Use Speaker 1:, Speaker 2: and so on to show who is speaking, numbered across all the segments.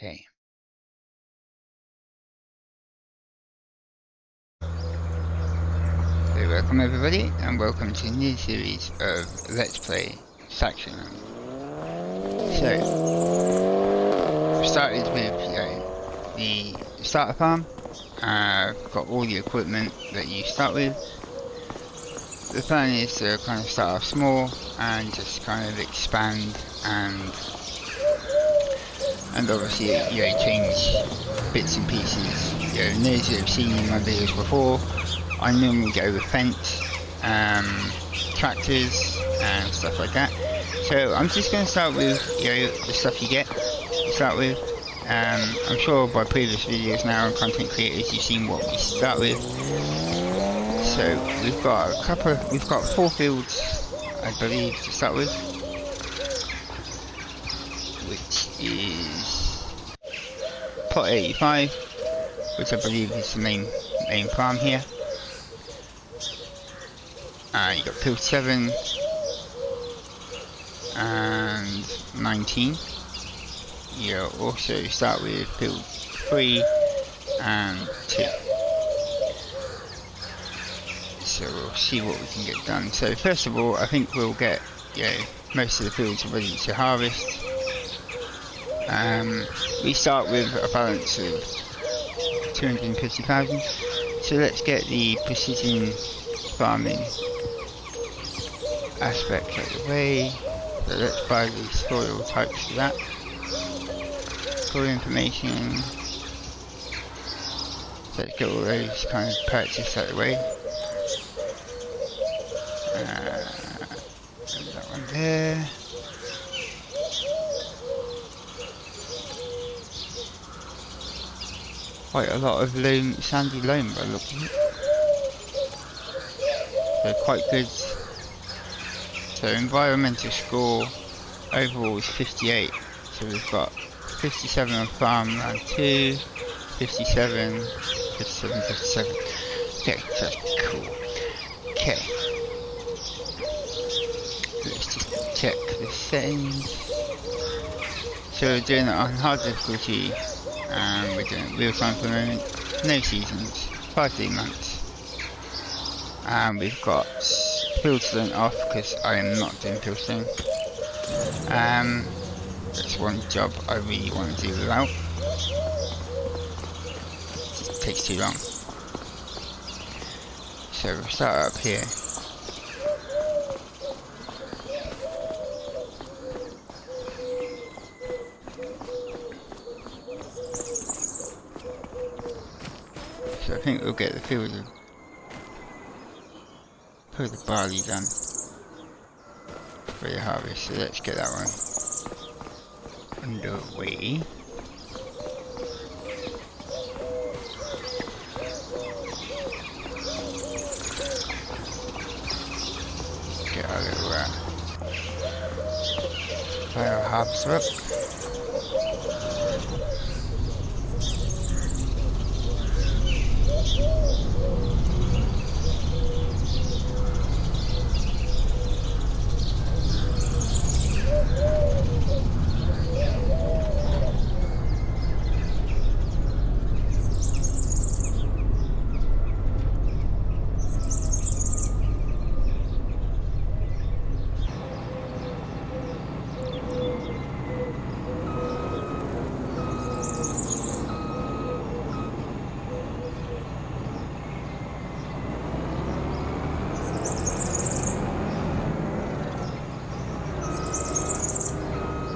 Speaker 1: Okay. So welcome everybody, and welcome to a new series of Let's Play Saxlingham. So, we started with the starter farm. Got all the equipment that you start with. The plan is to kind of start off small and just kind of expand and obviously change bits and pieces. Those who have seen in my videos before, I normally go with fence, tractors and stuff like that. So I'm just going to start with the stuff you get to start with. I'm sure by previous videos now and content creators you've seen what we start with. So we've got 4 fields I believe to start with, which is plot 85, which I believe is the main farm here. You got field 7 and 19. You also start with field 3 and 2. So we'll see what we can get done. So first of all, I think we'll get most of the fields ready to harvest. We start with a balance of 250,000. So let's get the precision farming aspect out of the way. So let's buy the soil types for that. Soil information. So let's get all those kind of purchased out of the way. That one there. Quite a lot of loam, sandy loam by looking at it. So quite good. So environmental score overall is 58. So we've got 57 on farmland 2, 57, 57, 57. Okay, so that's cool. Okay. Let's just check the settings. So we're doing it on hard difficulty. We're doing real time for the moment, no seasons, 5-day months. And we've got fieldstone off because I am not doing fieldstone. That's one job I really want to do without. It just takes too long. So we'll start up here. So I think we'll get the field of put the barley done for your harvest. So let's get that one underway. Get our little fire harvester up.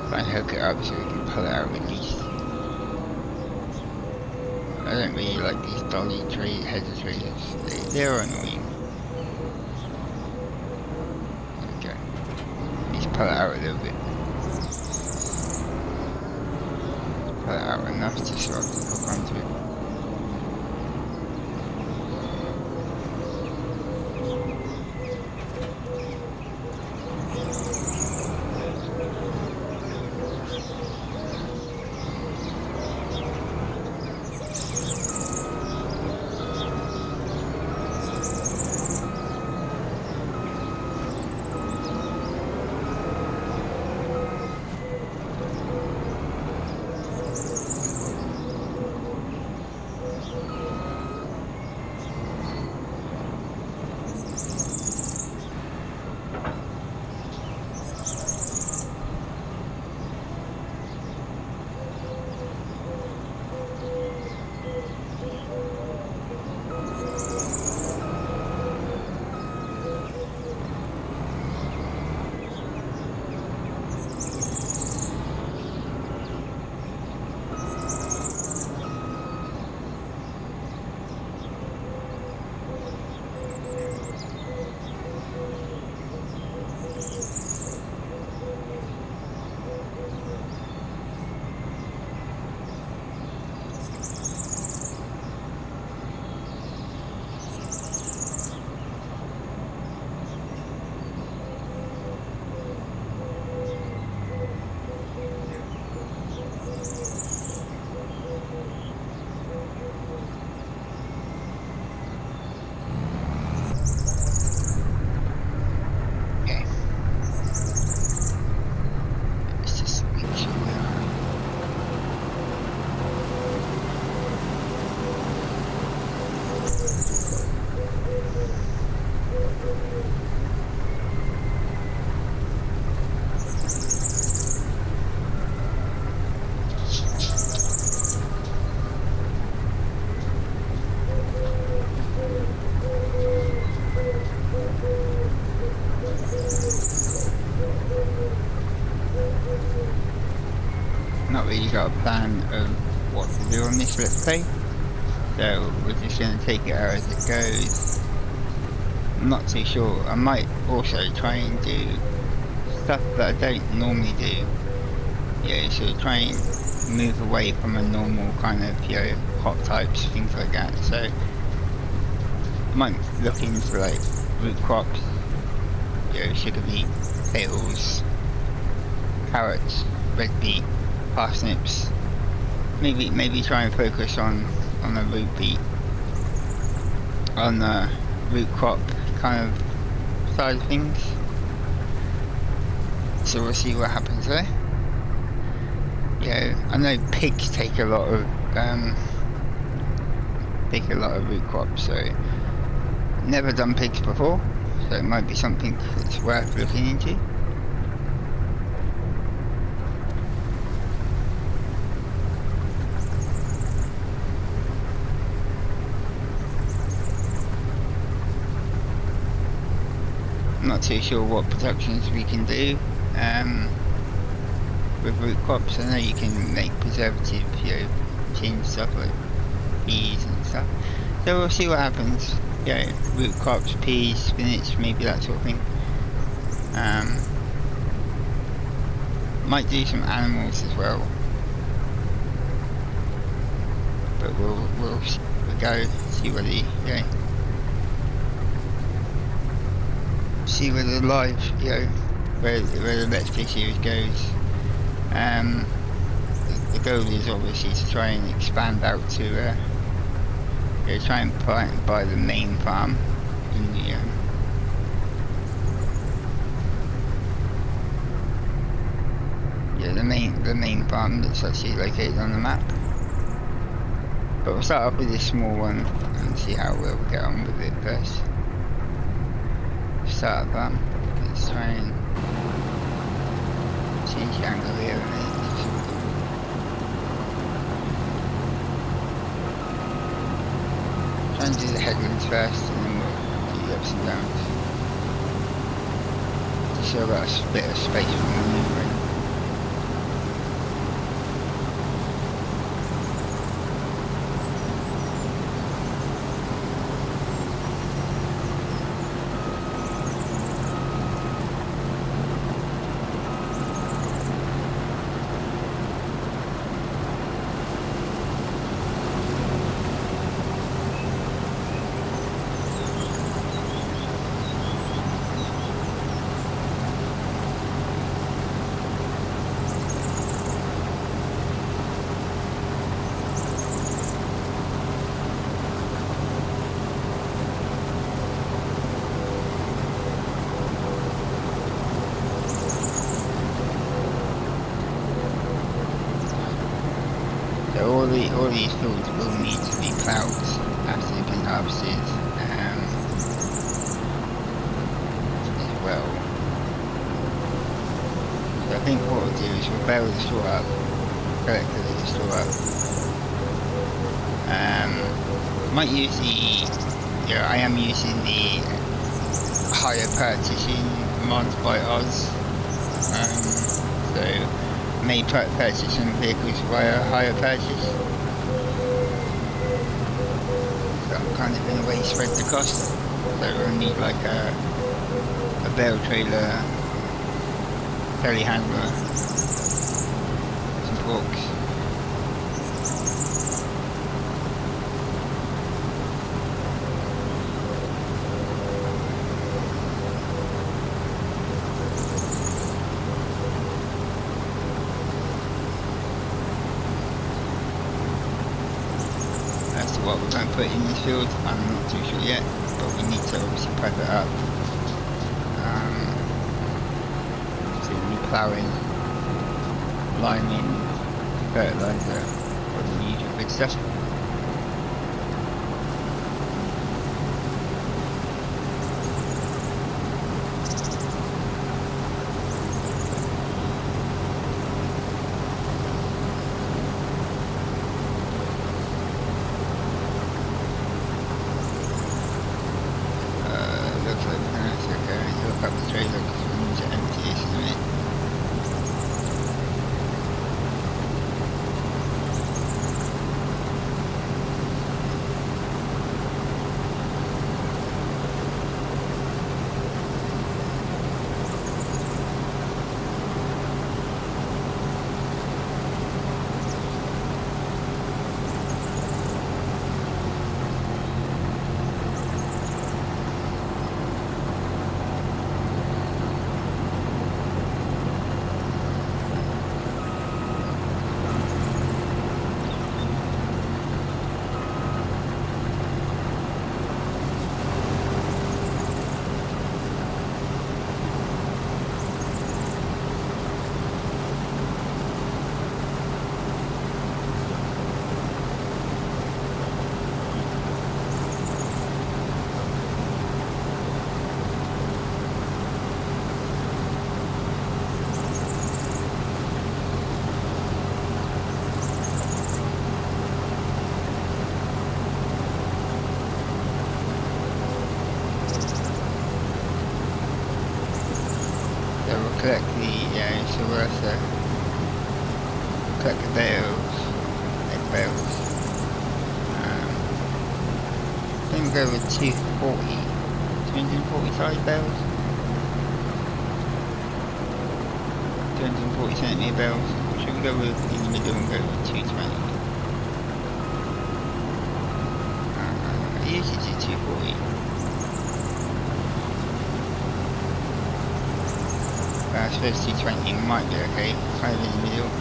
Speaker 1: And hook it up so we can pull it out at least. I don't really like these dolly header trailers. They're annoying. Okay. Let's pull it out a little bit. Pull it out enough just so I can hook onto it. not really got a plan of what to do on this let's play, so we're just going to take it out as it goes. I'm not too sure. I might also try and do stuff that I don't normally do. Yeah, so try and move away from a normal kind of, you know, hot types, things like that. So I might look into like root crops, you know, sugar beet, potatoes, carrots, red beet, parsnips. Maybe try and focus on the root beet, on the root crop kind of side of things. So we'll see what happens there. Yeah, I know pigs take a lot of root crops, so never done pigs before, so it might be something that's worth looking into. I'm not too sure what productions we can do with root crops. I know you can make preservative, you know, tin stuff like peas and stuff. So we'll see what happens. Yeah, root crops, peas, spinach, maybe that sort of thing. Might do some animals as well. But we'll go see where the see where the live, you know, where the Let's Play series goes. The goal is obviously to try and expand out to, you know, try and buy the main farm in the, yeah, the main farm that's actually located on the map. But we'll start off with this small one and see how well we get on with it first. Start farm. Let's try and change the angle here a minute. Try and do the headlands first, and then we'll do the ups and downs. To show about a bit of space for maneuvering. All these fields will need to be ploughed after they've been harvested as well. So I think what we'll do is we'll bale the straw up, collectively the straw up. Might use the, yeah, I am using the hire purchasing mod by Oz. So may purchase some vehicles via hire purchase. Kind of in a way spread the cost, so we'll need like a bale trailer, telehandler, some forks. What we're going to put in this field, I'm not too sure yet, but we need to obviously prep it up. So we'll be ploughing, liming, fertiliser, all the usual good stuff. collect the, so we'll have to collect the bales, egg bales. Then we'll go with 240 bales. 240 centimetre bales. Should we go with in the middle and go with 220? I usually do 240. But I suppose 220 might be okay, kind of in the middle.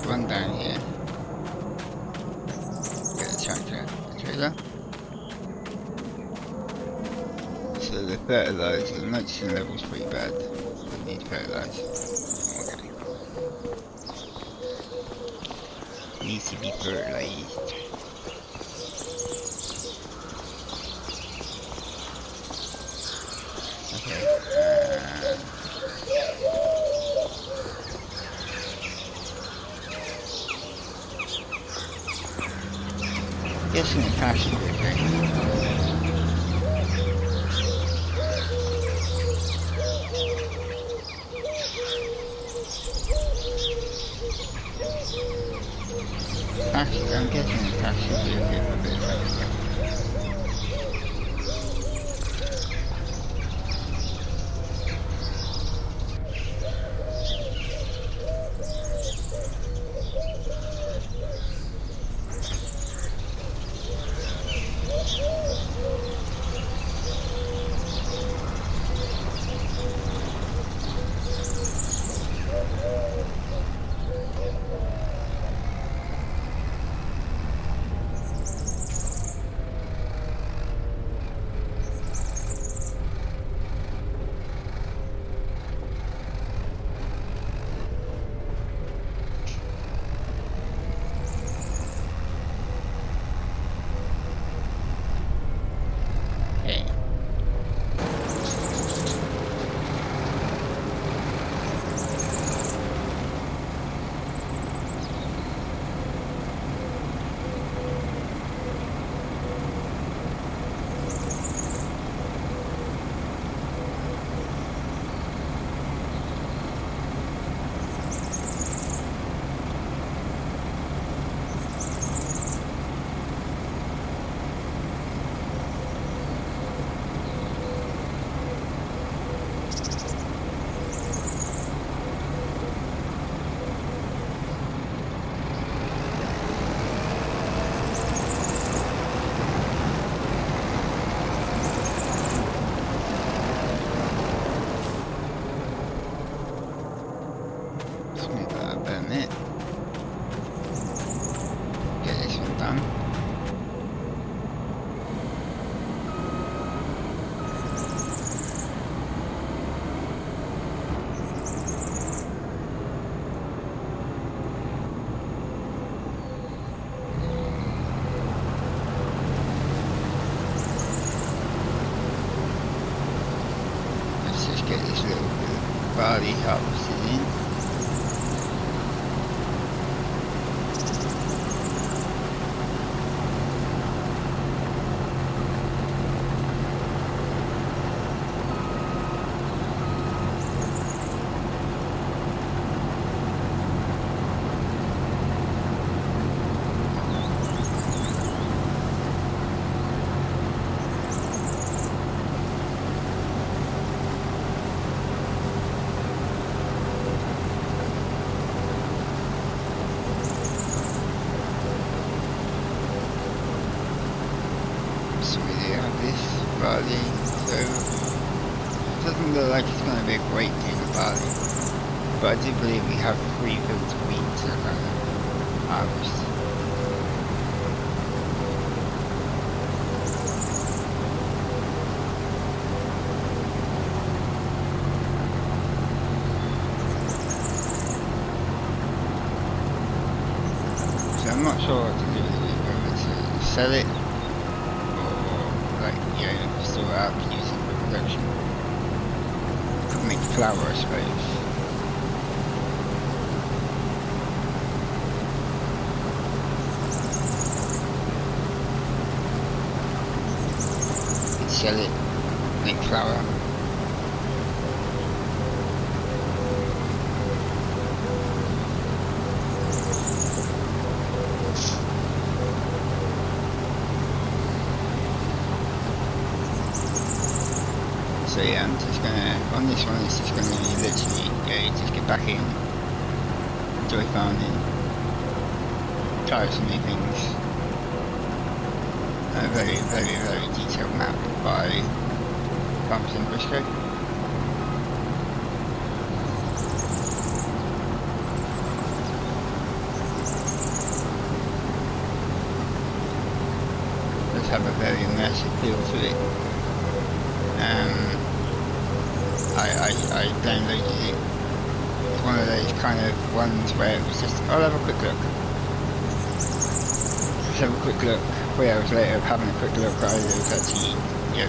Speaker 1: Run down here, get the trailer. So the fertilizer, the nitrogen level's pretty bad. We need fertilizer. Okay. Needs to be fertilized. Okay. Guessing the cash should be okay. Actually, I'm guessing the cash should be okay for a bit of time. Get this little barley harvested in. we do have this barley, so it doesn't look like it's going to be a great deal of barley, but I do believe we have 3 fields of wheat to kind of harvest. So I'm not sure what to do with it, whether to sell it or, like, you know, store it up, use it for production. Could make flour, I suppose. Could sell it, make flour. So yeah, I'm just gonna, on this one it's just gonna be literally, just get back in, enjoy farming, try some new things. A very, very, very detailed map by Farmers in Briscoe. Does have a very immersive feel to it. I downloaded it. It's one of those kind of ones where it was just, I'll have a quick look. Let's have a quick look. 3 hours later of having a quick look, I was actually,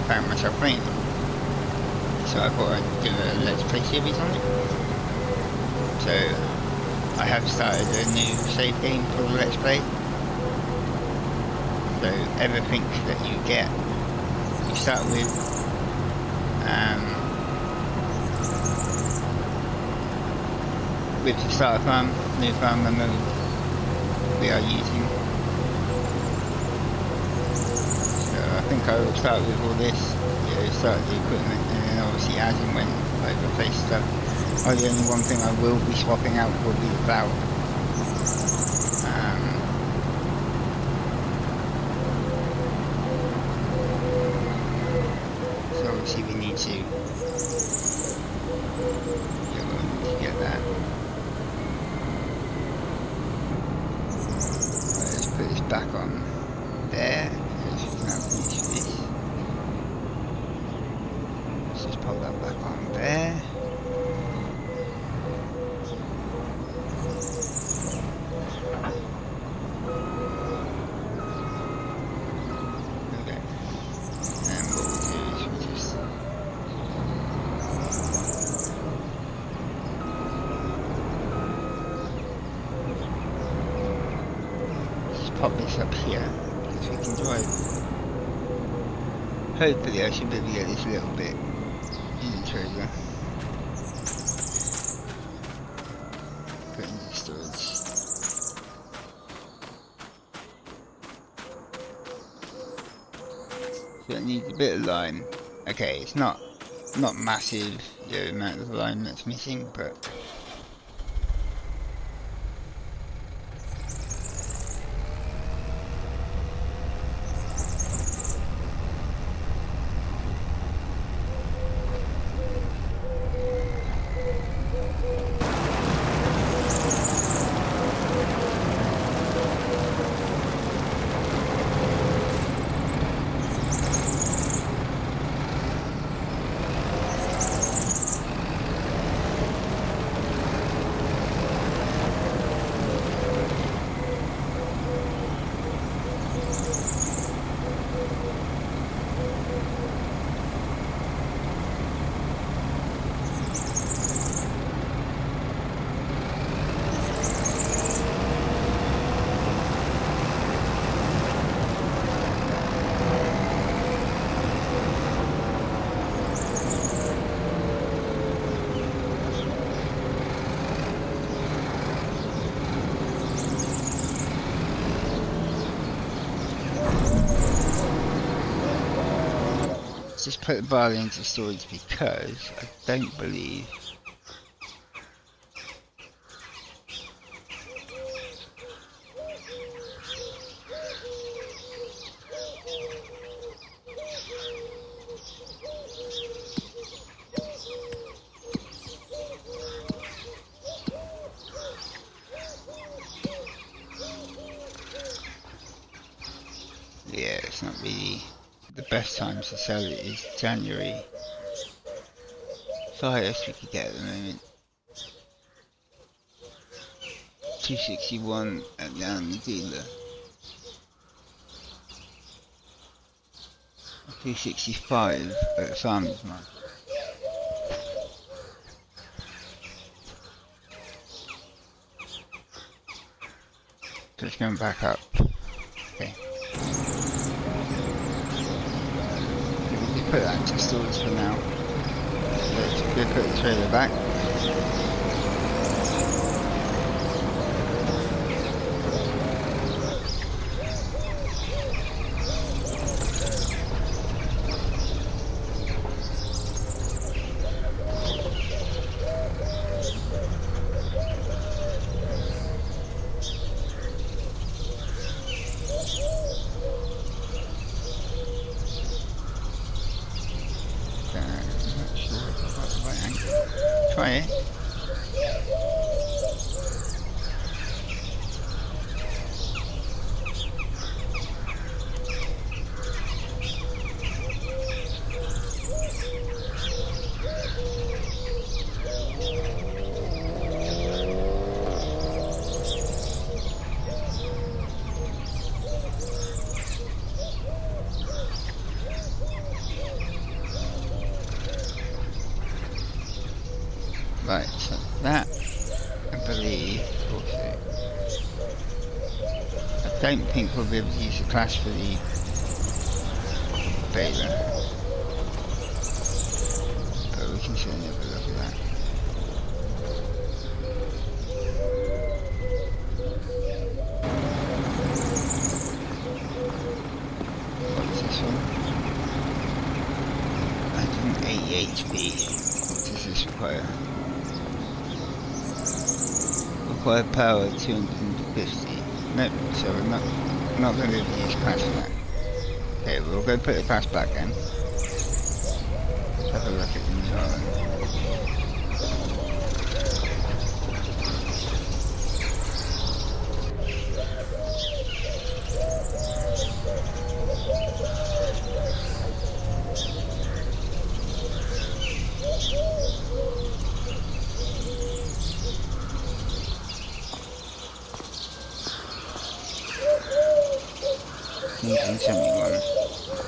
Speaker 1: found myself playing it. So I thought I'd do a Let's Play series on it. So I have started a new save game for the Let's Play. So everything that you get, you start with the starter farm, new farm mode we are using. So I think I will start with all this, start the equipment, and then obviously as and when I replace stuff. The only one thing I will be swapping out will be the flour. So obviously we need to get that. Let's put this back on there. Let's just pop that back on there. Pop this up here because we can drive. Hopefully I should be able to get this a little bit in the trailer. Put in the storage. So it needs a bit of line. Okay, it's not massive the amount of line that's missing, but just put the barley into storage because I don't believe the best time to sell it is January. It's the highest we could get at the moment. 261 at down the dealer. 365 at the farmer's market. So it's going back up. Okay. We'll just put that into stores for now. Let's go put the trailer back. Try it. Right, so that, I believe, also, I don't think we'll be able to use the clash for the baler, but we can certainly have a look at that. What's this one? 180 HP. What does this require? Require power 250. Nope, so we're not going to be able to use clash for that. Okay, we'll go put the clash back then. Let's have a look at the new island.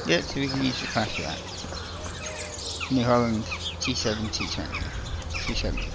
Speaker 1: Yeah, so we can use the clash for that. New Holland T7, T20, T70.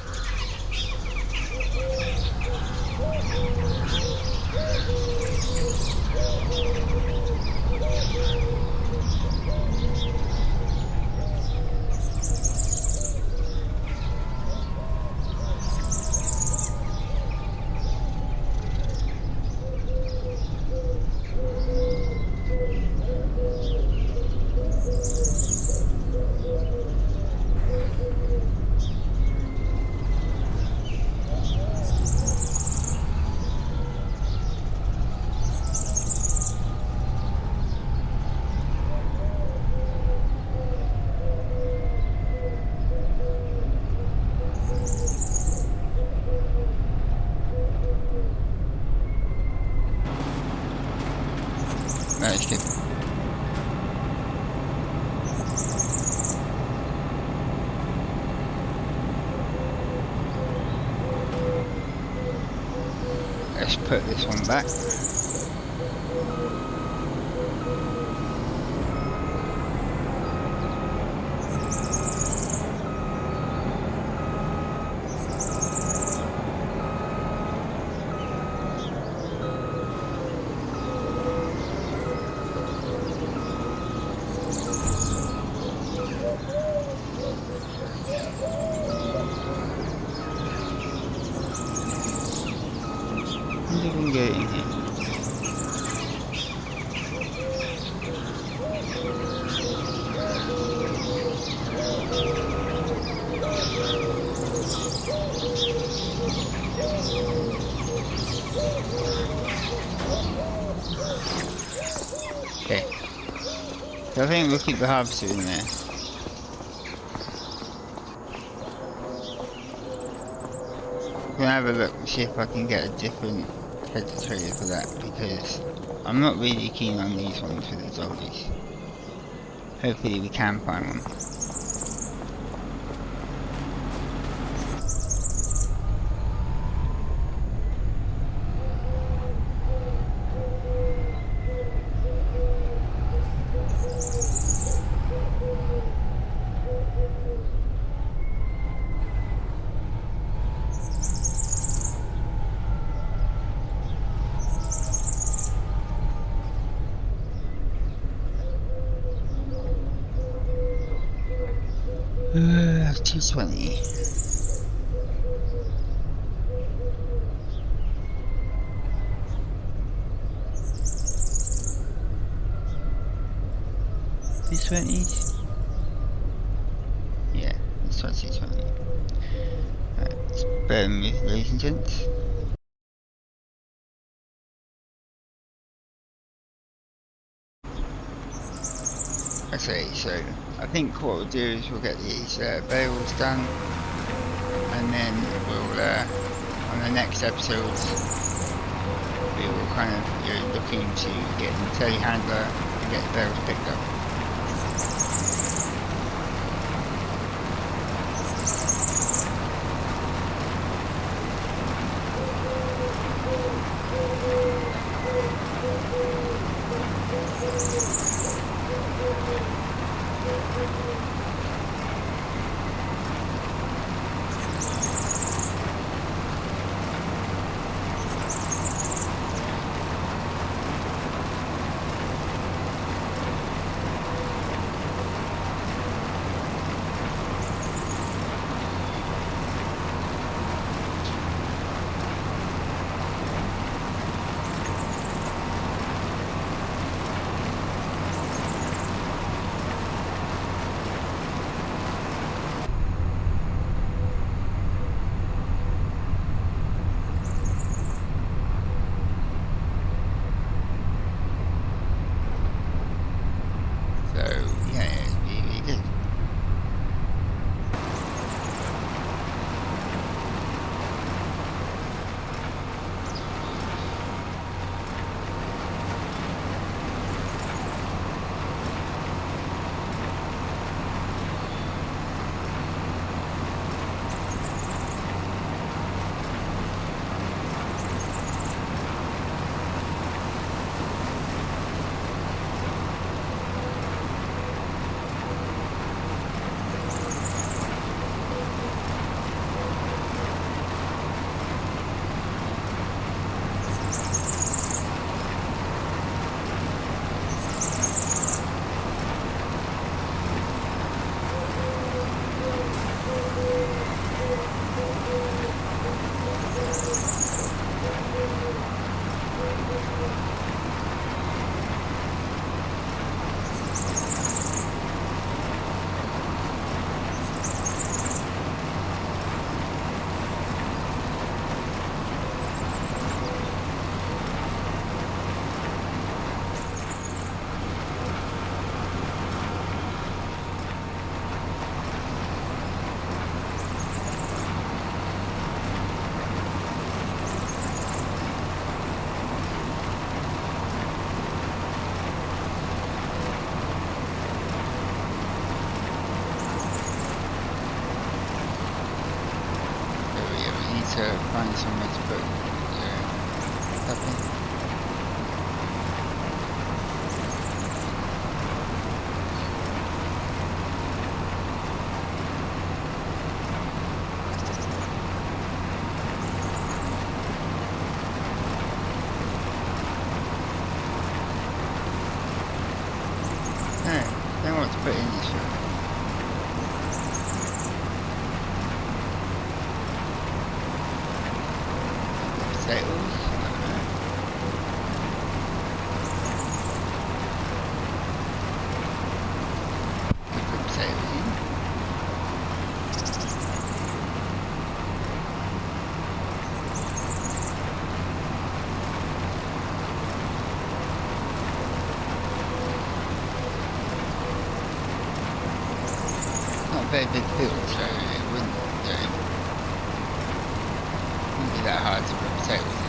Speaker 1: That's good. Let's put this one back. You can get it in here. Okay. So I think we'll keep the harvester in there. I'm gonna have a look and see if I can get a different header trailer for that, because I'm not really keen on these ones for the doggies. Hopefully we can find one. That's 220. This 20s? Yeah, this one's 220. Right, bear with me, ladies and gents. Okay, so I think what we'll do is we'll get these bales done, and then we'll on the next episodes we will kind of look into getting the telehandler and get the bales picked up. To find somewhere to put stuff in. No, don't want to put in this one. Potatoes. Put potatoes in. Not a very big field, so it wouldn't be that hard to put potatoes in.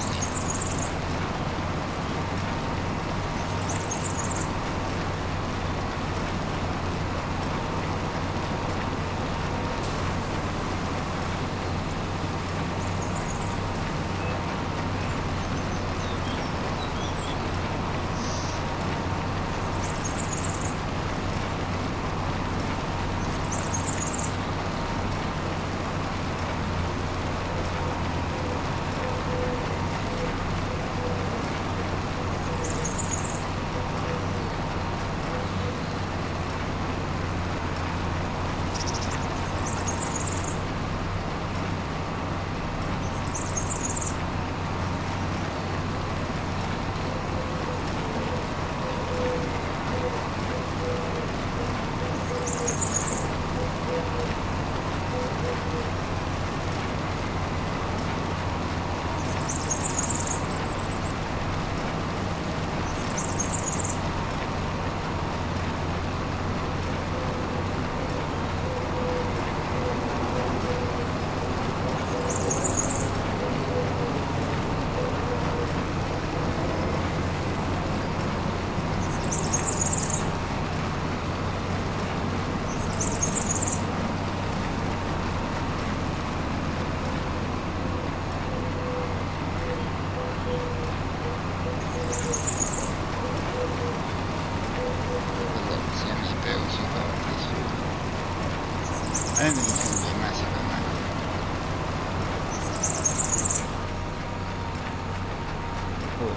Speaker 1: See how many barrels you got of this one. I don't think it's going to be a massive amount. Cool.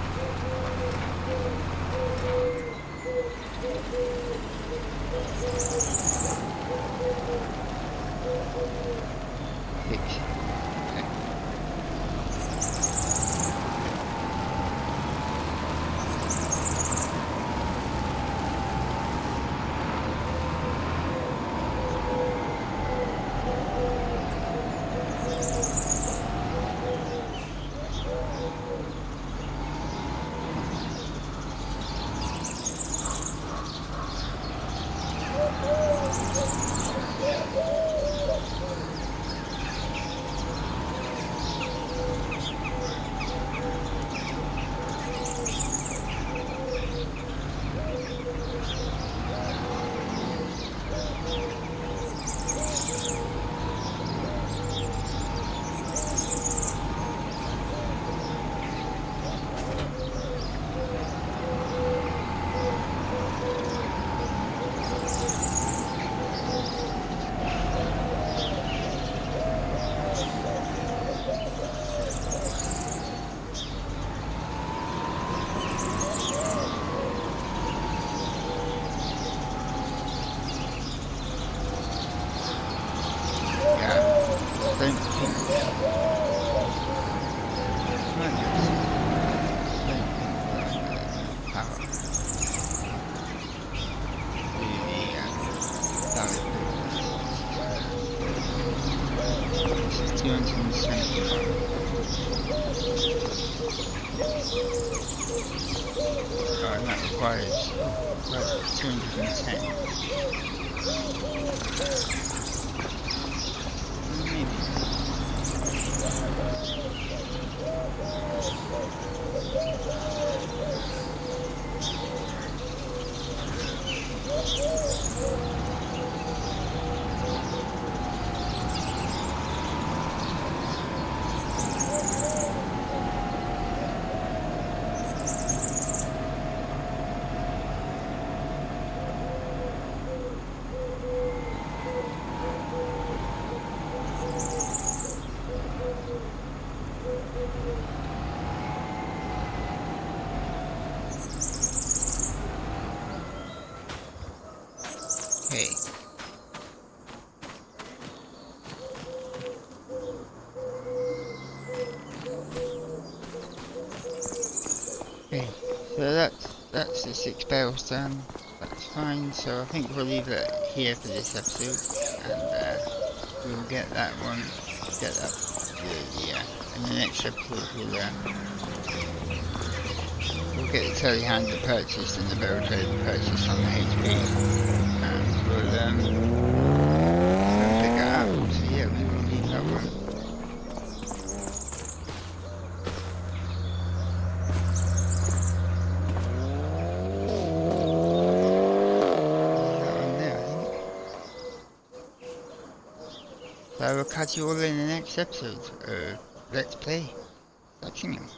Speaker 1: Six. Don't think might be able to. Don't think power to the power this is 271. Oh, and that requires 210. Maybe. Okay. Okay, so that's the 6 barrels done. That's fine. So I think we'll leave it here for this episode, and we'll get that one, get that, yeah. And the next episode we'll get the telehandler purchased and the barrel trailer purchased on the HP, and we'll figure it out. So yeah, we will leave that one. So I will catch you all in the next episode of Let's Play Saxlingham.